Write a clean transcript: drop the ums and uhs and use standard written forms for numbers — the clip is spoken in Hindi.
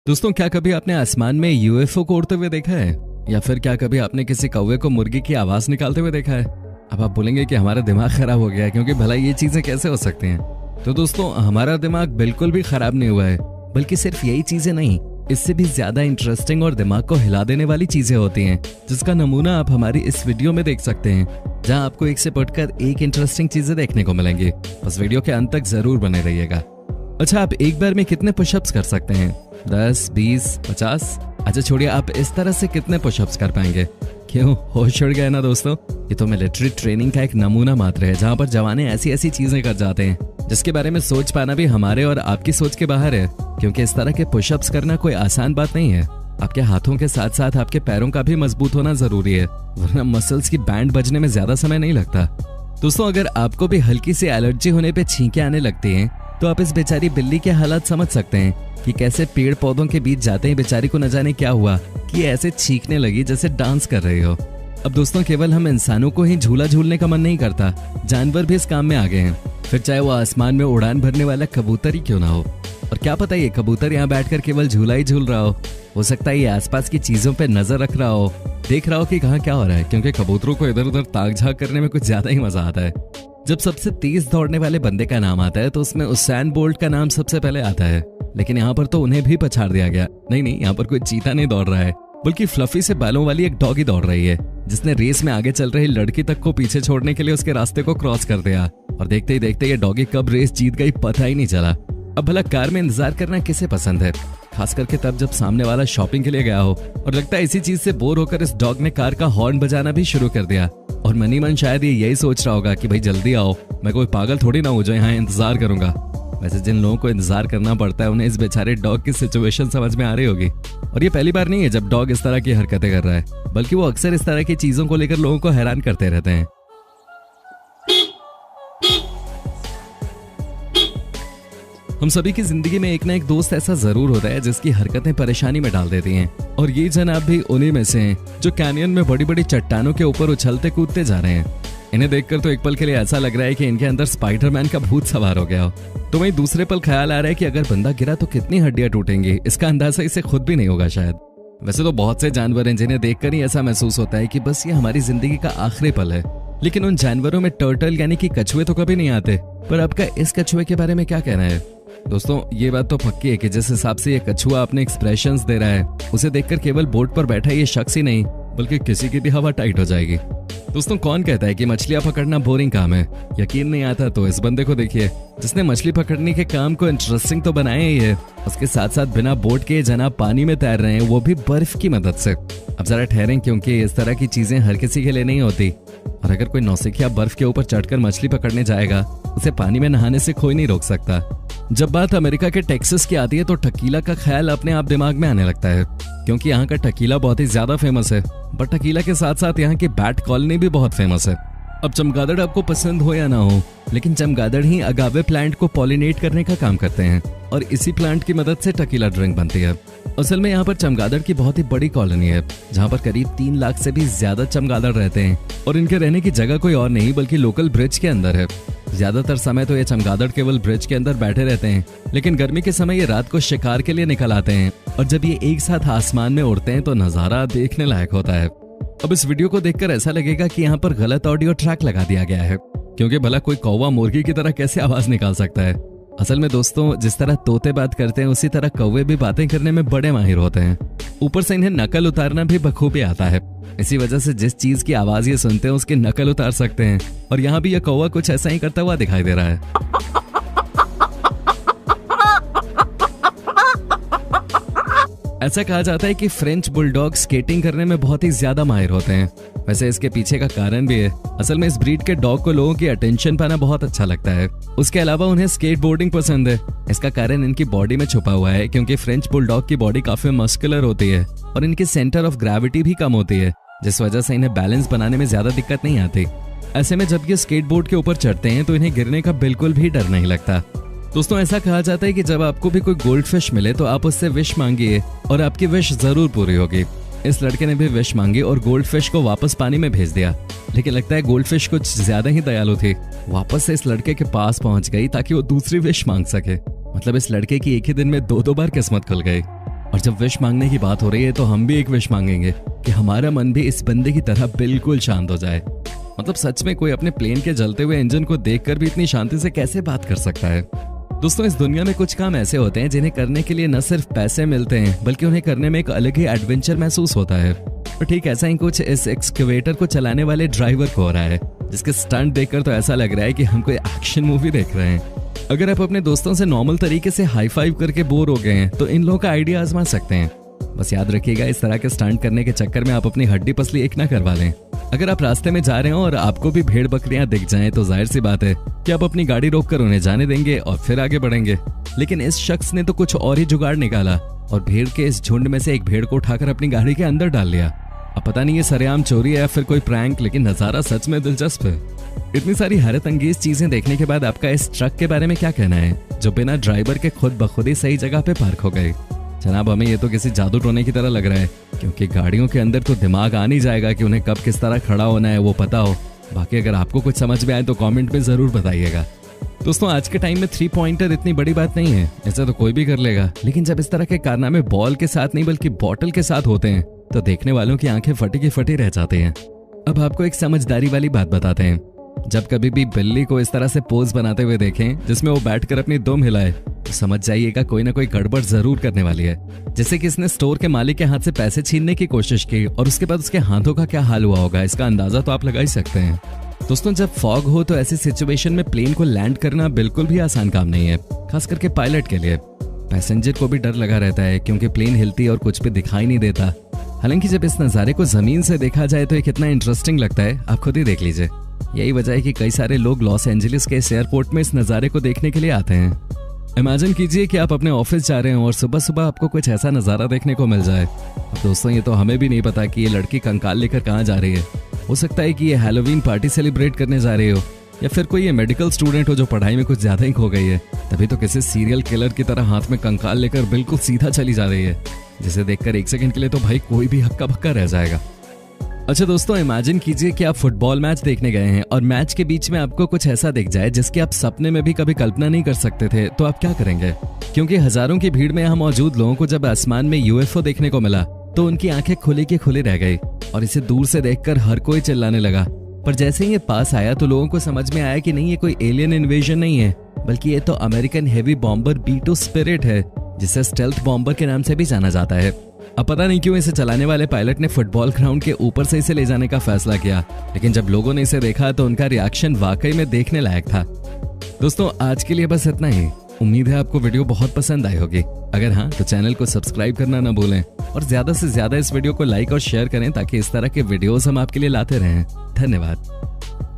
दोस्तों, क्या कभी आपने आसमान में यूएफओ को उड़ते हुए देखा है? या फिर क्या कभी आपने किसी कौवे को मुर्गी की आवाज निकालते हुए देखा है? अब आप बोलेंगे कि हमारा दिमाग खराब हो गया है, क्योंकि भला ये चीजें कैसे हो सकती हैं? तो दोस्तों, हमारा दिमाग बिल्कुल भी खराब नहीं हुआ है, बल्कि सिर्फ यही चीजें नहीं, इससे भी ज्यादा इंटरेस्टिंग और दिमाग को हिला देने वाली चीजें होती हैं, जिसका नमूना आप हमारी इस वीडियो में देख सकते हैं, जहां आपको एक से बढ़कर एक इंटरेस्टिंग चीजें देखने को मिलेंगी। बस वीडियो के अंत तक जरूर बने रहिएगा। अच्छा, आप एक बार में कितने पुशअप्स कर सकते हैं? 10, 20, 50? अच्छा छोड़िए, आप इस तरह से कितने पुशअप्स कर पाएंगे? क्यों, होश उड़ गए ना दोस्तों? ये तो मिलिट्री ट्रेनिंग का एक नमूना मात्र है, जहाँ पर जवान ऐसी ऐसी चीजें कर जाते हैं जिसके बारे में सोच पाना भी हमारे और आपकी सोच के बाहर है। क्योंकि इस तरह के पुशअप्स करना कोई आसान बात नहीं है। आपके हाथों के साथ साथ आपके पैरों का भी मजबूत होना जरूरी है, वरना मसल्स की बैंड बजने में ज्यादा समय नहीं लगता। दोस्तों, अगर आपको भी हल्की सी एलर्जी होने पे छींकें आने लगती हैं, तो आप इस बेचारी बिल्ली के हालात समझ सकते हैं कि कैसे पेड़ पौधों के बीच जाते ही बेचारी को न जाने क्या हुआ कि ऐसे छींकने लगी जैसे डांस कर रही हो। अब दोस्तों, केवल हम इंसानों को ही झूला झूलने का मन नहीं करता, जानवर भी इस काम में आ गए हैं, फिर चाहे वो आसमान में उड़ान भरने वाला कबूतर ही क्यों ना हो। और क्या पता ये कबूतर यहाँ बैठकर केवल झूला ही झूल रहा हो सकता है ये आसपास की चीजों पे नजर रख रहा हो, देख रहा हो कि कहाँ क्या हो रहा है, क्योंकि कबूतरों को इधर उधर ताक झाक करने में कुछ ज्यादा ही मजा आता है। जब सबसे तेज दौड़ने वाले बंदे का नाम आता है तो उसमें उसैन बोल्ट का नाम सबसे पहले आता है, लेकिन यहाँ पर तो उन्हें भी पछाड़ दिया गया। नहीं, यहाँ पर कोई चीता नहीं दौड़ रहा है, बल्कि फ्लफी से बालों वाली एक डॉगी दौड़ रही है, जिसने रेस में आगे चल रही लड़की तक को पीछे छोड़ने के लिए उसके रास्ते को क्रॉस कर दिया। और देखते ही देखते ये डॉगी कब रेस जीत गई पता ही नहीं चला। अब भला कार में इंतजार करना किसे पसंद है, खास करके तब जब सामने वाला शॉपिंग के लिए गया हो और लगता है इसी चीज से बोर होकर इस डॉग ने कार का हॉर्न बजाना भी शुरू कर दिया। और मनी मन शायद ये यही सोच रहा होगा कि भाई जल्दी आओ, मैं कोई पागल थोड़ी ना हूं जो यहाँ इंतजार करूंगा। वैसे जिन लोगों को इंतजार करना पड़ता है उन्हें इस बेचारे डॉग की सिचुएशन समझ में आ रही होगी। और ये पहली बार नहीं है जब डॉग इस तरह की हरकतें कर रहा है, बल्कि वो अक्सर इस तरह की चीजों को लेकर लोगों को हैरान करते रहते हैं। हम सभी की जिंदगी में एक ना एक दोस्त ऐसा जरूर होता है जिसकी हरकतें परेशानी में डाल देती हैं, और ये जनाब भी उन्हीं में से हैं जो कैनियन में बड़ी बड़ी चट्टानों के ऊपर उछलते कूदते जा रहे हैं। इन्हें देखकर तो एक पल के लिए ऐसा लग रहा है कि इनके अंदर स्पाइडरमैन का भूत सवार हो गया हो, तो वहीं दूसरे पल ख्याल आ रहा है कि अगर बंदा गिरा तो कितनी हड्डियां टूटेंगी, इसका अंदाजा इसे खुद भी नहीं होगा शायद। वैसे तो बहुत से जानवर हैं जिन्हें देखकर ही ऐसा महसूस होता है कि बस ये हमारी जिंदगी का आखिरी पल है, लेकिन उन जानवरों में टर्टल यानी कि कछुए तो कभी नहीं आते। पर आपका इस कछुए के बारे में क्या कहना है? दोस्तों, ये बात तो पक्की है कि जिस हिसाब से ये कछुआ अपने एक्सप्रेशंस दे रहा है, उसे देखकर केवल बोट पर बैठा ये शख्स ही नहीं बल्कि किसी की भी हवा टाइट हो जाएगी। दोस्तों, कौन कहता है कि मछलियां पकड़ना बोरिंग काम है? यकीन नहीं आता तो इस बंदे को देखिए, जिसने मछली पकड़ने के काम को इंटरेस्टिंग तो बनाया ही है, उसके साथ साथ बिना बोट के जनाब पानी में तैर रहे हैं, वो भी बर्फ की मदद से। अब जरा ठहरें, क्योंकि इस तरह की चीजें हर किसी के लिए नहीं होती, और अगर कोई नौसिखिया बर्फ के ऊपर चढ़कर मछली पकड़ने जाएगा, उसे पानी में नहाने से कोई नहीं रोक सकता। जब बात अमेरिका के टेक्सास की आती है तो टकीला का ख्याल अपने आप दिमाग में आने लगता है, क्योंकि यहाँ का टकीला बहुत ही ज्यादा फेमस है। बट टकीला के साथ साथ यहाँ की बैट कॉलोनी भी बहुत फेमस है। अब चमगादड़ आपको पसंद हो या ना हो, लेकिन चमगादड़ ही अगावे प्लांट को पॉलिनेट करने का काम करते हैं, और इसी प्लांट की मदद से टकीला ड्रिंक बनती है। असल में यहाँ पर चमगादड़ की बहुत ही बड़ी कॉलोनी है, जहाँ पर करीब 3 लाख से भी ज्यादा चमगादड़ रहते हैं, और इनके रहने की जगह कोई और नहीं बल्कि लोकल ब्रिज के अंदर है। ज्यादातर समय तो ये चमगादड़ केवल ब्रिज के अंदर बैठे रहते हैं, लेकिन गर्मी के समय ये रात को शिकार के लिए निकल आते हैं, और जब ये एक साथ आसमान में उड़ते हैं तो नजारा देखने लायक होता है। अब इस वीडियो को देखकर ऐसा लगेगा कि यहाँ पर गलत ऑडियो ट्रैक लगा दिया गया है, क्योंकि भला कोई कौवा मुर्गी की तरह कैसे आवाज निकाल सकता है। असल में दोस्तों, जिस तरह तोते बात करते हैं उसी तरह कौवे भी बातें करने में बड़े माहिर होते हैं। ऊपर से इन्हें नकल उतारना भी बखूबी आता है, इसी वजह से जिस चीज की आवाज ये सुनते हैं उसकी नकल उतार सकते हैं। और यहाँ भी यह कौवा कुछ ऐसा ही करता हुआ दिखाई दे रहा है। ऐसा कहा जाता है कि फ्रेंच बुलडॉग स्केटिंग करने में बहुत ही ज्यादा माहिर होते हैं। वैसे इसके पीछे का कारण भी है। असल में इस ब्रीड के डॉग को लोगों की अटेंशन पाना बहुत अच्छा लगता है। उसके अलावा उन्हें स्केटबोर्डिंग पसंद है। इसका कारण इनकी बॉडी में छुपा हुआ है, क्योंकि फ्रेंच बुलडॉग की बॉडी काफी मस्कुलर होती है और इनकी सेंटर ऑफ ग्रेविटी भी कम होती है, जिस वजह से इन्हें बैलेंस बनाने में ज्यादा दिक्कत नहीं आती। ऐसे में जब ये स्केटबोर्ड के ऊपर चढ़ते हैं तो इन्हें गिरने का बिल्कुल भी डर नहीं लगता। दोस्तों, ऐसा कहा जाता है कि जब आपको भी कोई गोल्ड फिश मिले तो आप उससे विश मांगिए और आपकी विश जरूर पूरी होगी। इस लड़के ने भी विश मांगी और गोल्ड फिश को वापस पानी में भेज दिया, लेकिन लगता है गोल्ड फिश कुछ ज्यादा ही दयालु थी, वापस से इस लड़के के पास पहुंच गई ताकि वो दूसरी विश मांग सके। मतलब इस लड़के की एक ही दिन में 2-2 बार किस्मत खुल गई। और जब विश मांगने की बात हो रही है तो हम भी एक विश मांगेंगे कि हमारा मन भी इस बंदे की तरह बिल्कुल शांत हो जाए। मतलब सच में कोई अपने प्लेन के जलते हुए इंजन को देखकर भी इतनी शांति से कैसे बात कर सकता है। दोस्तों, इस दुनिया में कुछ काम ऐसे होते हैं जिन्हें करने के लिए न सिर्फ पैसे मिलते हैं बल्कि उन्हें करने में एक अलग ही एडवेंचर महसूस होता है। और ठीक ऐसा ही कुछ इस एक्सकेवेटर को चलाने वाले ड्राइवर को हो रहा है, जिसके स्टंट देखकर तो ऐसा लग रहा है कि हम कोई एक्शन मूवी देख रहे हैं। अगर आप अपने दोस्तों से नॉर्मल तरीके से हाई फाइव करके बोर हो गए हैं तो इन लोगों का आइडिया आजमा सकते हैं। बस याद रखिएगा, इस तरह के स्टंट करने के चक्कर में आप अपनी हड्डी पसली एक ना करवा लें। अगर आप रास्ते में जा रहे हो और आपको भी भेड़ बकरियां दिख जाएं तो जाहिर सी बात है कि आप अपनी गाड़ी रोककर उन्हें जाने देंगे और फिर आगे बढ़ेंगे। लेकिन इस शख्स ने तो कुछ और ही जुगाड़ निकाला और भेड़ के इस झुंड में से एक भेड़ को उठाकर अपनी गाड़ी के अंदर डाल लिया। अब पता नहीं ये सरेआम चोरी है या फिर कोई प्रैंक, लेकिन नजारा सच में दिलचस्प है। इतनी सारी हैरत अंगेज चीजें देखने के बाद आपका इस ट्रक के बारे में क्या कहना है, जो बिना ड्राइवर के खुद बखुद ही सही जगह पे पार्क हो गए? जनाब, हमें ये तो किसी जादू टोने की तरह लग रहा है, क्योंकि गाड़ियों के अंदर तो दिमाग आ नहीं जाएगा कि उन्हें कब किस तरह खड़ा होना है वो पता हो। बाकी अगर आपको कुछ समझ में आए तो कमेंट में जरूर बताइएगा। दोस्तों, आज के टाइम में 3 पॉइंटर इतनी बड़ी बात नहीं है, ऐसा तो कोई भी कर लेगा। लेकिन जब इस तरह के कारनामे बॉल के साथ नहीं बल्कि बॉटल के साथ होते हैं तो देखने वालों की आंखें फटी की फटी रह जाती हैं। अब आपको एक समझदारी वाली बात बताते हैं। जब कभी भी बिल्ली को इस तरह से पोज बनाते हुए देखें जिसमें वो बैठकर अपनी दुम हिलाए तो समझ जाइएगा कोई ना कोई गड़बड़ जरूर करने वाली है। जैसे कि इसने स्टोर के मालिक के हाथ से पैसे छीनने की कोशिश की और उसके बाद उसके हाथों का क्या हाल हुआ होगा, इसका अंदाजा तो आप लगा ही सकते हैं। दोस्तों, जब फॉग हो तो ऐसी सिचुएशन में प्लेन को लैंड करना बिल्कुल भी आसान काम नहीं है, खास करके पायलट के लिए। पैसेंजर को भी डर लगा रहता है क्योंकि प्लेन हिलती और कुछ भी दिखाई नहीं देता। हालांकि जब इस नज़ारे को जमीन से देखा जाए तो ये कितना इंटरेस्टिंग लगता है, आप खुद ही देख लीजिए। यही वजह है कि कई सारे लोग लॉस एंजलिस के इस एयरपोर्ट में इस नज़ारे को देखने के लिए आते हैं। इमेजिन कीजिए कि आप अपने ऑफिस जा रहे हैं और सुबह सुबह आपको कुछ ऐसा नज़ारा देखने को मिल जाए। अब दोस्तों, ये तो हमें भी नहीं पता कि ये लड़की कंकाल लेकर कहाँ जा रही है। हो सकता है कि ये हैलोवीन पार्टी सेलिब्रेट करने जा रही हो, या फिर कोई ये मेडिकल स्टूडेंट हो जो पढ़ाई में कुछ ज्यादा ही खो गई है, तभी तो किसी सीरियल किलर की तरह हाथ में कंकाल लेकर बिल्कुल सीधा चली जा रही है, जिसे देखकर एक सेकंड के लिए तो भाई कोई भी हक्का बक्का रह जाएगा। अच्छा दोस्तों, इमेजिन कीजिए कि आप फुटबॉल मैच देखने गए हैं और मैच के बीच में आपको कुछ ऐसा दिख जाए जिसकी आप सपने में भी कभी कल्पना नहीं कर सकते थे, तो आप क्या करेंगे? क्योंकि हजारों की भीड़ में यहाँ मौजूद लोगों को जब आसमान में यूएफओ देखने को मिला तो उनकी आंखें खुली की खुली रह गई और इसे दूर से देखकर हर कोई चिल्लाने लगा। पर जैसे ही ये पास आया तो लोगों को समझ में आया कि नहीं, ये कोई एलियन इन्वेजन नहीं है, बल्कि ये तो American heavy bomber B-2 spirit है, जिसे स्टेल्थ बॉम्बर के नाम से भी जाना जाता है। अब पता नहीं क्यों इसे चलाने वाले पायलट ने फुटबॉल ग्राउंड के ऊपर से इसे ले जाने का फैसला किया, लेकिन जब लोगों ने इसे देखा तो उनका रिएक्शन वाकई में देखने लायक था। दोस्तों, आज के लिए बस इतना ही। उम्मीद है आपको वीडियो बहुत पसंद आई होगी। अगर हाँ तो चैनल को सब्सक्राइब करना ना भूलें और ज्यादा से ज्यादा इस वीडियो को लाइक और शेयर करें ताकि इस तरह के वीडियोस हम आपके लिए लाते रहें। धन्यवाद।